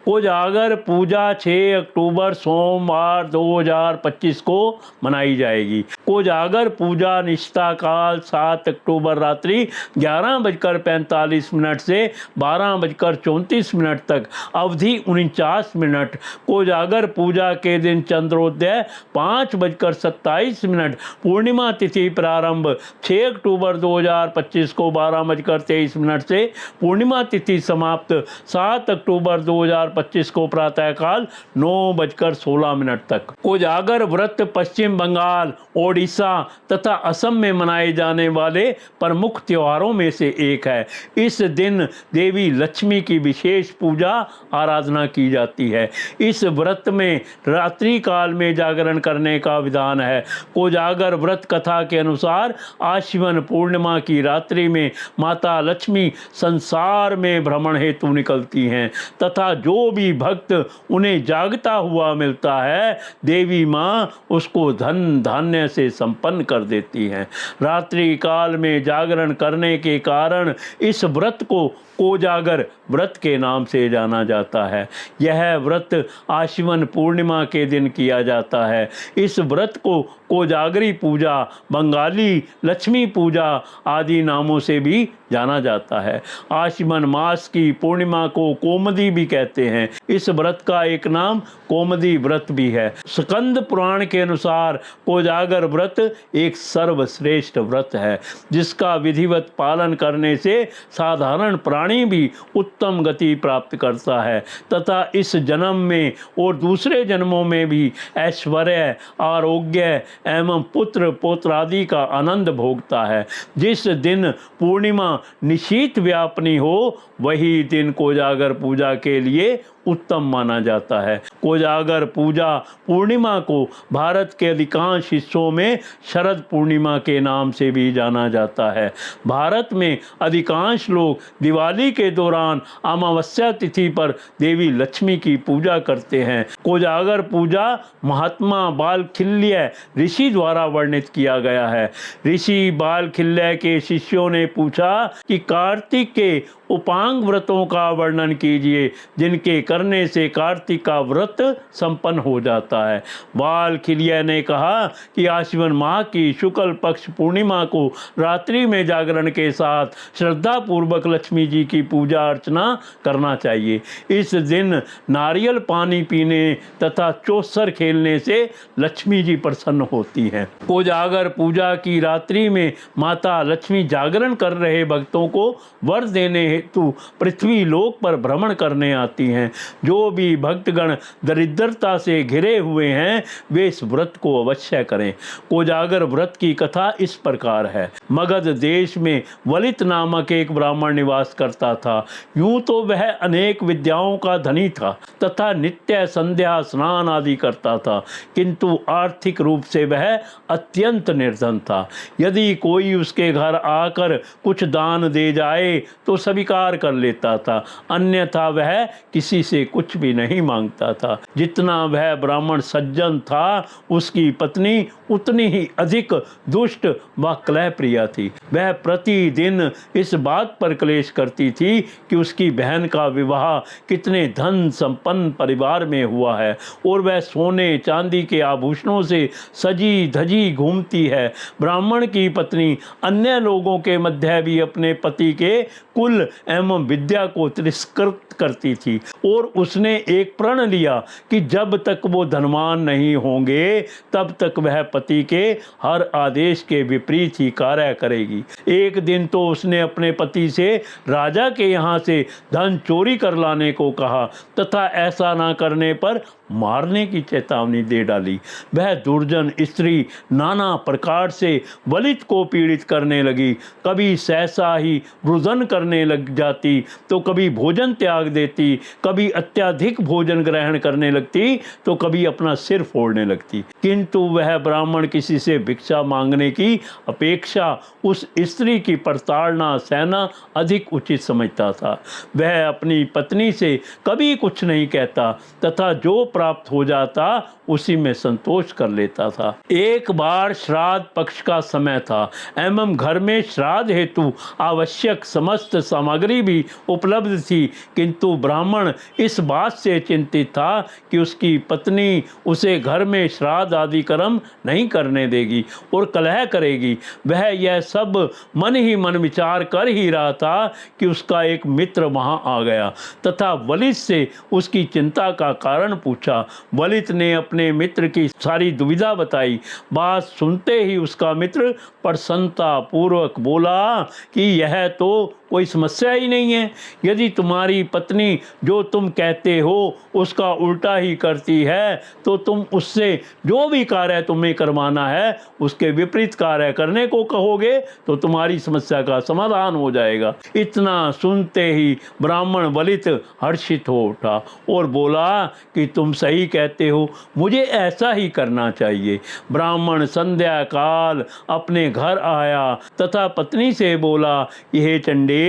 कोजागर पूजा 6 अक्टूबर सोमवार 2025 को मनाई जाएगी। कोजागर पूजा निष्ठा काल 7 अक्टूबर रात्रि 11:45 से 12:34 तक, अवधि 49 मिनट। कोजागर पूजा के दिन चंद्रोदय 5:27, पूर्णिमा तिथि प्रारंभ 6 अक्टूबर 2025 को 12:23 से, पूर्णिमा तिथि समाप्त 7 अक्टूबर 2025 को प्रातःकाल 9:16 तक। कोजागर व्रत पश्चिम बंगाल, ओडिशा तथा असम में मनाए जाने वाले प्रमुख त्योहारों में से एक है। इस दिन देवी लक्ष्मी की विशेष पूजा आराधना की जाती है। इस व्रत में रात्रि काल में जागरण करने का विधान है। कोजागर व्रत कथा के अनुसार आश्विन पूर्णिमा की रात्रि में माता लक्ष्मी संसार में भ्रमण हेतु निकलती हैं तथा जो भी भक्त उन्हें जागता हुआ मिलता है, देवी माँ उसको धन धान्य से संपन्न कर देती हैं। रात्रि काल में जागरण करने के कारण इस व्रत को कोजागर व्रत के नाम से जाना जाता है। यह व्रत आश्विन पूर्णिमा के दिन किया जाता है। इस व्रत को कोजागरी पूजा, बंगाली लक्ष्मी पूजा आदि नामों से भी जाना जाता है। आश्विन मास की पूर्णिमा को कोमदी भी कहते हैं। इस व्रत का एक नाम कोमदी व्रत भी है। स्कंद पुराण के अनुसार कोजागर व्रत एक सर्वश्रेष्ठ व्रत है, जिसका विधिवत पालन करने से साधारण प्राणी भी उत्तम गति प्राप्त करता है तथा इस जन्म में और दूसरे जन्मों में भी ऐश्वर्य, आरोग्य एवं पुत्र पौत्रादि का आनंद भोगता है। जिस दिन पूर्णिमा निशीथ व्यापनी हो, वही दिन कोजागर पूजा के लिए उत्तम माना जाता है। कोजागर पूजा पूर्णिमा को भारत के अधिकांश हिस्सों में शरद पूर्णिमा के नाम से भी जाना जाता है। भारत में अधिकांश लोग दिवाली के दौरान अमावस्या तिथि पर देवी लक्ष्मी की पूजा करते हैं। कोजागर पूजा महात्मा बालखिल्य ऋषि द्वारा वर्णित किया गया है। ऋषि बालखिल्य के शिष्यों ने पूछा कि कार्तिक के उपांग व्रतों का वर्णन कीजिए, जिनके करने से कार्तिक का व्रत संपन्न हो जाता है। बालखिल्य ने कहा कि आश्विन माह की शुक्ल पक्ष पूर्णिमा को रात्रि में जागरण के साथ श्रद्धा पूर्वक लक्ष्मी जी की पूजा अर्चना करना चाहिए। इस दिन नारियल पानी पीने तथा चौसर खेलने से लक्ष्मी जी प्रसन्न होती हैं। कोजागर पूजा की रात्रि में माता लक्ष्मी जागरण कर रहे भक्तों को वर देने हेतु पृथ्वी लोक पर भ्रमण करने आती हैं। जो भी भक्तगण दरिद्रता से घिरे हुए हैं, वे इस व्रत को अवश्य करें। कोजागर व्रत की कथा इस प्रकार है। मगध देश में वलित नामक एक ब्राह्मण निवास करता था। यूं तो वह अनेक विद्याओं का धनी था तथा नित्य संध्या स्नान आदि करता था, किंतु आर्थिक रूप से वह अत्यंत निर्धन था। यदि कोई उसके घर आकर कुछ दान दे जाए तो स्वीकार कर लेता था, अन्यथा वह किसी से कुछ भी नहीं मांगता था। जितना वह ब्राह्मण सज्जन था, उसकी पत्नी उतनी ही अधिक दुष्ट व कलह प्रिया थी। वह प्रतिदिन इस बात पर क्लेश करती थी कि उसकी बहन का विवाह कितने धन संपन्न परिवार में हुआ है और वह सोने चांदी के आभूषणों से सजी धजी घूमती है। ब्राह्मण की पत्नी अन्य लोगों के मध्य भी अपने पति के कुल एवं विद्या को तिरस्कृत करती थी और उसने एक प्रण लिया कि जब तक वो धनवान नहीं होंगे, तब तक वह पति के हर आदेश के विपरीत ही कार्य करेगी। एक दिन तो उसने अपने पति से राजा के यहाँ से धन चोरी कर लाने को कहा तथा ऐसा ना करने पर मारने की चेतावनी दे डाली। वह दुर्जन स्त्री नाना प्रकार से वलित को पीड़ित करने लगी। कभी सहसा ही रुदन करने लग जाती, तो कभी भोजन त्याग देती, कभी अत्यधिक भोजन ग्रहण करने लगती, तो कभी अपना सिर फोड़ने लगती। किंतु वह ब्राह्मण किसी से भिक्षा मांगने की अपेक्षा उस स्त्री की प्रताड़ना सहना अधिक उचित समझता था। वह अपनी पत्नी से कभी कुछ नहीं कहता तथा जो प्राप्त हो जाता उसी में संतोष कर लेता था। एक बार श्राद्ध पक्ष का समय था एवं घर में श्राद्ध हेतु आवश्यक समस्त सामग्री भी उपलब्ध थी, किंतु ब्राह्मण इस बात से चिंतित था कि उसकी पत्नी उसे घर में श्राद्ध आदि कर्म नहीं करने देगी और कलह करेगी। वह यह सब मन ही मन विचार कर ही रहा था कि उसका एक मित्र वहां आ गया तथा वलित से उसकी चिंता का कारण पूछा। वलित ने अपने मित्र की सारी दुविधा बताई। बात सुनते ही उसका मित्र प्रसन्नता पूर्वक बोला कि यह तो कोई समस्या ही नहीं है। यदि तुम्हारी पत्नी जो तुम कहते हो उसका उल्टा ही करती है तो तुम उससे जो भी कार्य तुम्हें करवाना है उसके विपरीत कार्य करने को कहोगे तो तुम्हारी समस्या का समाधान हो जाएगा। इतना सुनते ही ब्राह्मण वलित हर्षित हो उठा और बोला कि तुम सही कहते हो, मुझे ऐसा ही करना चाहिए। ब्राह्मण संध्या काल अपने घर आया तथा पत्नी से बोला, यह चंडे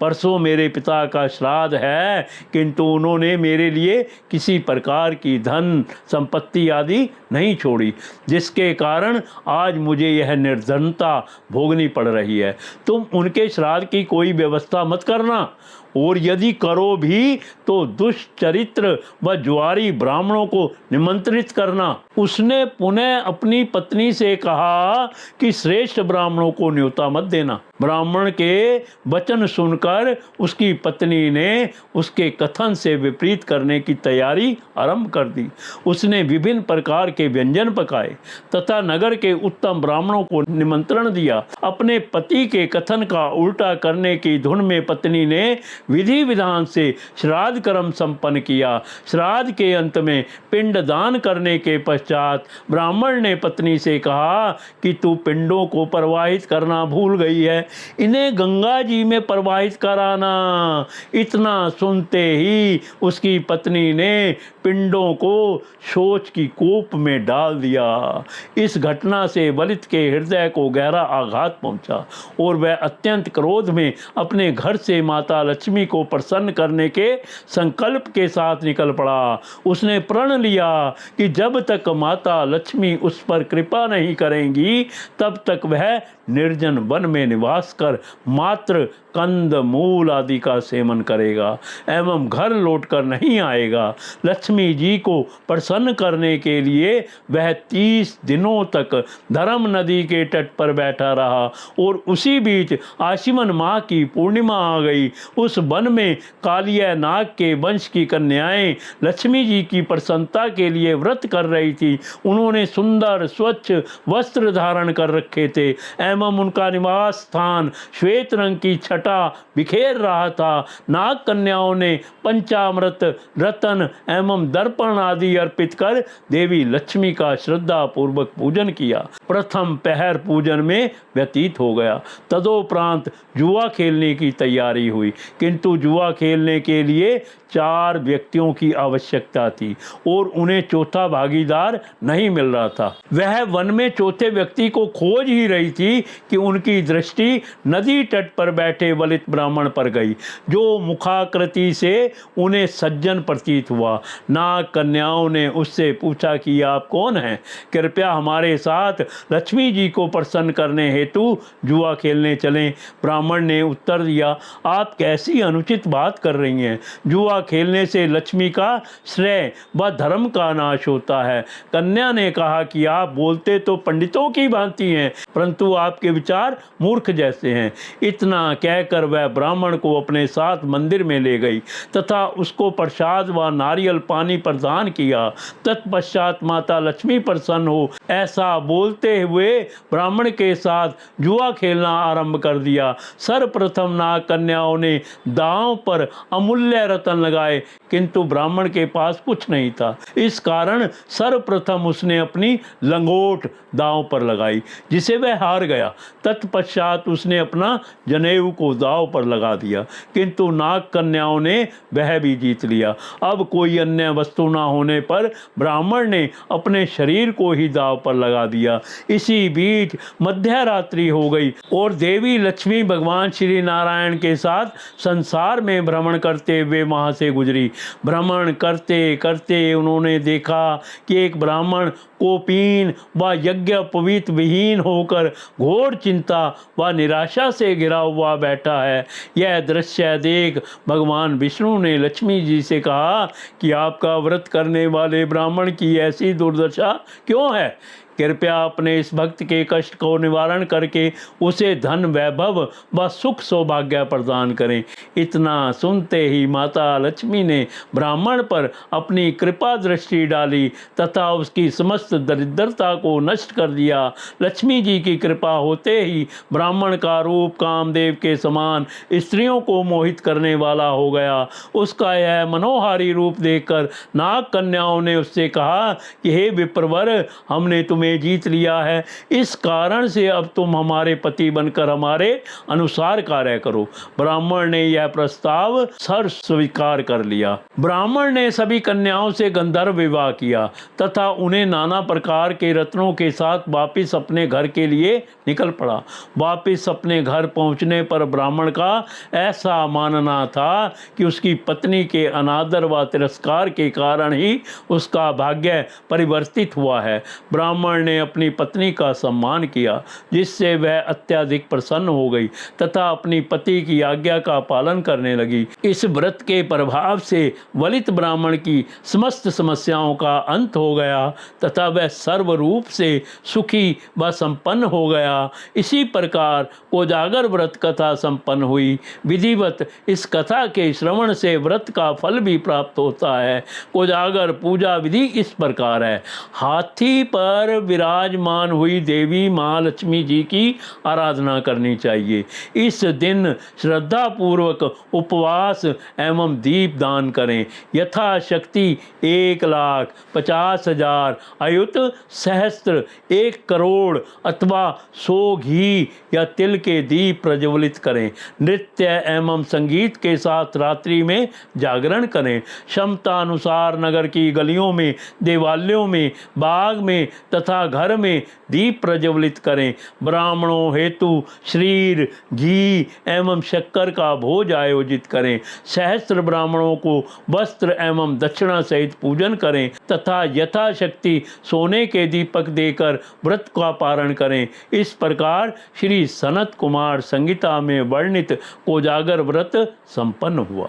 परसों मेरे पिता का श्राद्ध है, किंतु उन्होंने मेरे लिए किसी प्रकार की धन संपत्ति आदि नहीं छोड़ी, जिसके कारण आज मुझे यह निर्धनता भोगनी पड़ रही है। तुम उनके श्राद्ध की कोई व्यवस्था मत करना, और यदि करो भी तो दुष्चरित्र व जुआरी ब्राह्मणों को निमंत्रित करना। उसने पुनः अपनी पत्नी से कहा कि श्रेष्ठ ब्राह्मणों को न्योता मत देना। ब्राह्मण के वचन सुनकर उसकी पत्नी ने उसके कथन से विपरीत करने की तैयारी आरंभ कर दी। उसने विभिन्न प्रकार के व्यंजन पकाए तथा नगर के उत्तम ब्राह्मणों को निमंत्रण दिया। अपने पति के कथन का उल्टा करने की धुन में पत्नी ने विधि विधान से श्राद्ध कर्म संपन्न किया। श्राद्ध के अंत में पिंड दान करने के पश्चात ब्राह्मण ने पत्नी से कहा कि तू पिंडों को प्रवाहित करना भूल गई है, इन्हें गंगा जी में प्रवाहित कराना। इतना सुनते ही उसकी पत्नी ने पिंडों को शोच की कूप में डाल दिया। इस घटना से वलित के हृदय को गहरा आघात पहुंचा और वह अत्यंत क्रोध में अपने घर से माता लक्ष्मी को प्रसन्न करने के संकल्प के साथ निकल पड़ा। उसने प्रण लिया कि जब तक माता लक्ष्मी उस पर कृपा नहीं करेंगी तब तक वह निर्जन वन में निवास कर मात्र कंद मूल आदि का सेवन करेगा एवं घर लौटकर नहीं आएगा। लक्ष्मी जी को प्रसन्न करने के लिए वह 30 दिनों तक धर्म नदी के तट पर बैठा रहा और उसी बीच आश्विन माह की पूर्णिमा आ गई। उस वन में कालिया नाग के वंश की कन्याएं लक्ष्मी जी की प्रसन्नता के लिए व्रत कर रही थी। उन्होंने सुंदर स्वच्छ वस्त्र धारण कर रखे थे एवं उनका निवास स्थान श्वेत रंग की छटा बिखेर रहा था। नाग कन्याओं ने पंचामृत रतन एवं दर्पण आदि अर्पित कर देवी लक्ष्मी का श्रद्धा पूर्वक पूजन किया। प्रथम पहर पूजन में व्यतीत हो गया। तदोपरांत जुआ खेलने की तैयारी हुई, किंतु जुआ खेलने के लिए 4 व्यक्तियों की आवश्यकता थी और उन्हें चौथा भागीदार नहीं मिल रहा था। वह वन में चौथे व्यक्ति को खोज ही रही थी कि उनकी दृष्टि नदी तट पर बैठे वलित ब्राह्मण पर गई, जो मुखाकृति से उन्हें सज्जन प्रतीत हुआ। नाग कन्याओं ने उससे पूछा कि आप कौन हैं? कृपया हमारे साथ लक्ष्मी जी को प्रसन्न करने हेतु जुआ खेलने चलें। ब्राह्मण ने उत्तर दिया, आप कैसी अनुचित बात कर रही हैं? जुआ खेलने से लक्ष्मी का श्रेय व धर्म का नाश होता है। कन्या ने कहा कि आप बोलते तो पंडितों की भांति हैं, परंतु आपके विचार मूर्ख जैसे हैं। इतना कहकर वह ब्राह्मण को अपने साथ मंदिर में ले गई तथा उसको प्रसाद व नारियल पानी प्रदान किया। तत्पश्चात माता लक्ष्मी प्रसन्न हो ऐसा बोलते हुए ब्राह्मण के साथ जुआ खेलना आरंभ कर दिया। सर्वप्रथम नाग कन्याओं ने दांव पर अमूल्य रतन गाए, किंतु ब्राह्मण के पास कुछ नहीं था। इस कारण सर्वप्रथम उसने अपनी लंगोट दांव पर लगाई, जिसे वह हार गया। तत्पश्चात उसने अपना जनेऊ को दांव पर लगा दिया, किंतु नाग कन्याओं ने वह भी जीत लिया। अब कोई अन्य वस्तु न होने पर ब्राह्मण ने अपने शरीर को ही दांव पर लगा दिया। इसी बीच मध्य रात्रि हो गई और देवी लक्ष्मी भगवान श्री नारायण के साथ संसार में भ्रमण करते हुए वहाँ से गुजरी। भ्रमण करते करते उन्होंने देखा कि एक ब्राह्मण कोपीन व यज्ञोपवीत विहीन होकर घोर चिंता व निराशा से घिरा हुआ बैठा है। यह दृश्य देख भगवान विष्णु ने लक्ष्मी जी से कहा कि आपका व्रत करने वाले ब्राह्मण की ऐसी दुर्दशा क्यों है? कृपया अपने इस भक्त के कष्ट को निवारण करके उसे धन वैभव व सुख सौभाग्य प्रदान करें। इतना सुनते ही माता लक्ष्मी ने ब्राह्मण पर अपनी कृपा दृष्टि डाली तथा उसकी समस्त दरिद्रता को नष्ट कर दिया। लक्ष्मी जी की कृपा होते ही ब्राह्मण का रूप कामदेव के समान स्त्रियों को मोहित करने वाला हो गया। उसका यह मनोहारी रूप देखकर नाग कन्याओं ने उससे कहा कि हे विप्रवर, हमने तुम्हें जीत लिया है, इस कारण से अब तुम हमारे पति बनकर हमारे अनुसार कार्य करो। ब्राह्मण ने यह प्रस्ताव सर स्वीकार कर लिया। ब्राह्मण ने सभी कन्याओं से गंधर्व विवाह किया तथा उन्हें नाना प्रकार के रत्नों के साथ वापिस अपने घर के लिए निकल पड़ा। वापिस अपने घर पहुंचने पर ब्राह्मण का ऐसा मानना था कि उसकी पत्नी के अनादर व तिरस्कार के कारण ही उसका भाग्य परिवर्तित हुआ है। ब्राह्मण ने अपनी पत्नी का सम्मान किया, जिससे वह अत्यधिक प्रसन्न हो गई तथा अपनी पति की आज्ञा का पालन करने लगी। इस व्रत के प्रभाव से वलित ब्राह्मण की समस्त समस्याओं का अंत हो गया तथा वह सर्व रूप से सुखी व संपन्न हो गया। इसी प्रकार कोजागर व्रत कथा संपन्न हुई। विधिवत इस कथा के श्रवण से व्रत का फल भी प्राप्त होता है। कोजागर पूजा विधि इस प्रकार है। हाथी पर विराजमान हुई देवी माँ लक्ष्मी जी की आराधना करनी चाहिए। इस दिन श्रद्धा पूर्वक उपवास एवं दीप दान करें। यथाशक्ति 1,50,000 अयुत सहस्त्र 1 करोड़ अथवा 100 घी या तिल के दीप प्रज्वलित करें। नृत्य एवं संगीत के साथ रात्रि में जागरण करें। क्षमता अनुसार नगर की गलियों में, देवालयों में, बाग में तथा घर में दीप प्रज्वलित करें। ब्राह्मणों हेतु क्षीर, घी एवं शक्कर का भोज आयोजित करें। सहस्त्र ब्राह्मणों को वस्त्र एवं दक्षिणा सहित पूजन करें तथा यथाशक्ति सोने के दीपक देकर व्रत का पारण करें। इस प्रकार श्री सनत कुमार संहिता में वर्णित कोजागर व्रत संपन्न हुआ।